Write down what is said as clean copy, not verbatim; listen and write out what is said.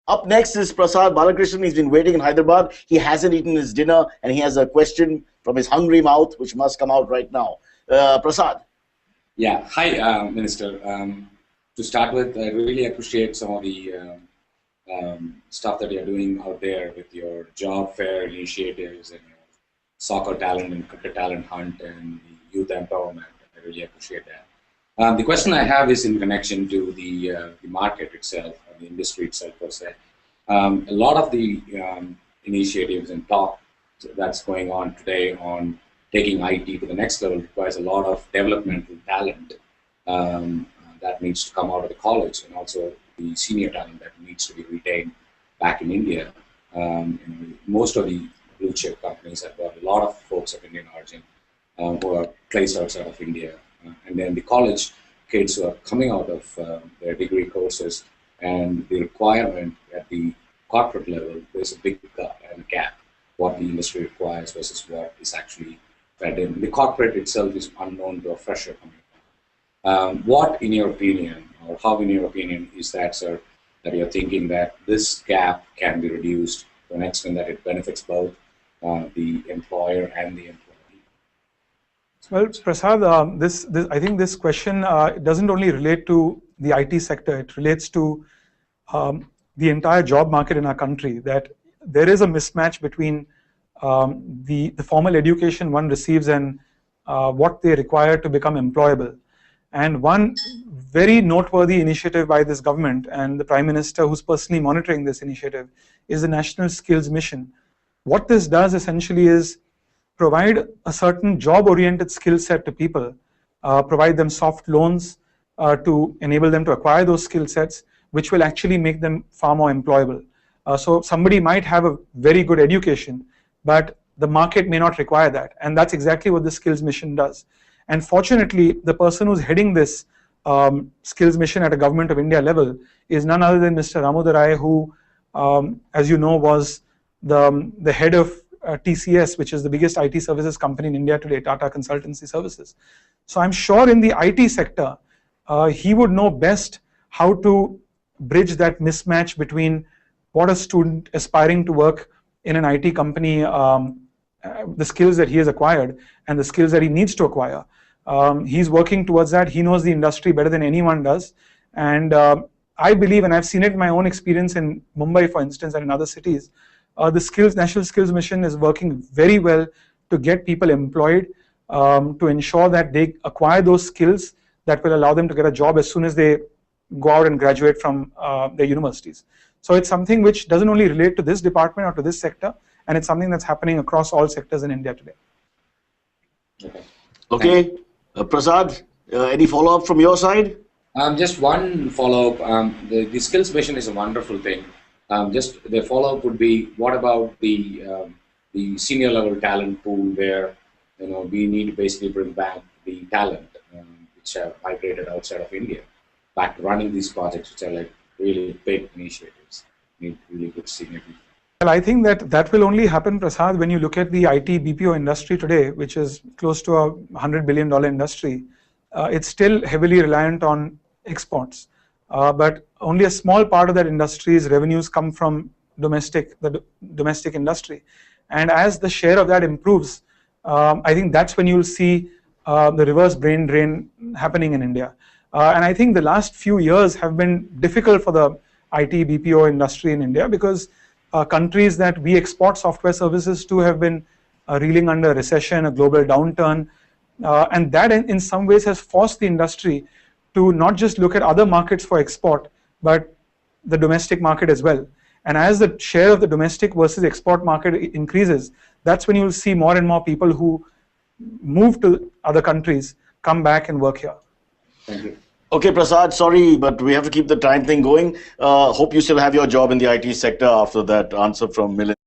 Up next is Prasad Balakrishnan. He's been waiting in Hyderabad. He hasn't eaten his dinner, and he has a question from his hungry mouth, which must come out right now. Prasad. Yeah. Hi, Minister. To start with, I really appreciate some of the stuff that you're doing out there with your job fair initiatives and your soccer talent and cricket talent hunt and the youth empowerment. I really appreciate that. The question I have is in connection to the market itself, or the industry itself per se. A lot of the initiatives and talk that's going on today on taking IT to the next level requires a lot of developmental talent that needs to come out of the college, and also the senior talent that needs to be retained back in India. Most of the blue chip companies have got a lot of folks of Indian origin who are placed outside of India. And then the college kids who are coming out of their degree courses, and the requirement at the corporate level, there's a big gap, what the industry requires versus what is actually fed in. The corporate itself is unknown to a fresher coming in. What, in your opinion, or how in your opinion is that, sir, that you're thinking that this gap can be reduced to an extent that it benefits both the employer and the employee? Well, Prasad, I think this question doesn't only relate to the IT sector. It relates to the entire job market in our country. That there is a mismatch between the formal education one receives and what they require to become employable. And one very noteworthy initiative by this government and the Prime Minister, who's personally monitoring this initiative, is the National Skills Mission. What this does essentially is provide a certain job-oriented skill set to people, provide them soft loans to enable them to acquire those skill sets, which will actually make them far more employable. So somebody might have a very good education, but the market may not require that. And that's exactly what the Skills Mission does. And fortunately, the person who's heading this Skills Mission at a Government of India level is none other than Mr. Ramudarai, who, as you know, was the head of TCS, which is the biggest IT services company in India today, Tata Consultancy Services. So I'm sure in the IT sector, he would know best how to bridge that mismatch between what a student aspiring to work in an IT company, the skills that he has acquired and the skills that he needs to acquire. He's working towards that. He knows the industry better than anyone does. And I believe, and I've seen it in my own experience in Mumbai, for instance, and in other cities, the National Skills Mission is working very well to get people employed, to ensure that they acquire those skills that will allow them to get a job as soon as they go out and graduate from their universities. So it's something which doesn't only relate to this department or to this sector, and it's something that's happening across all sectors in India today. Okay. Prasad, any follow-up from your side? Just one follow-up. The Skills Mission is a wonderful thing. Just the follow-up would be, what about the senior level talent pool where we need to basically bring back the talent which have migrated outside of India back to running these projects, which are like really big initiatives, need really good senior people. Well, I think that will only happen, Prasad, when you look at the IT BPO industry today, which is close to a $100 billion industry. It's still heavily reliant on exports. But only a small part of that industry's revenues come from the domestic industry. And as the share of that improves, I think that's when you'll see the reverse brain drain happening in India. And I think the last few years have been difficult for the IT BPO industry in India, because countries that we export software services to have been reeling under a recession, a global downturn. And that in some ways has forced the industry to not just look at other markets for export, but the domestic market as well. And as the share of the domestic versus export market increases, that's when you'll see more and more people who move to other countries come back and work here. Thank you. Okay, Prasad, sorry, but we have to keep the time thing going. Hope you still have your job in the IT sector after that answer from Milind.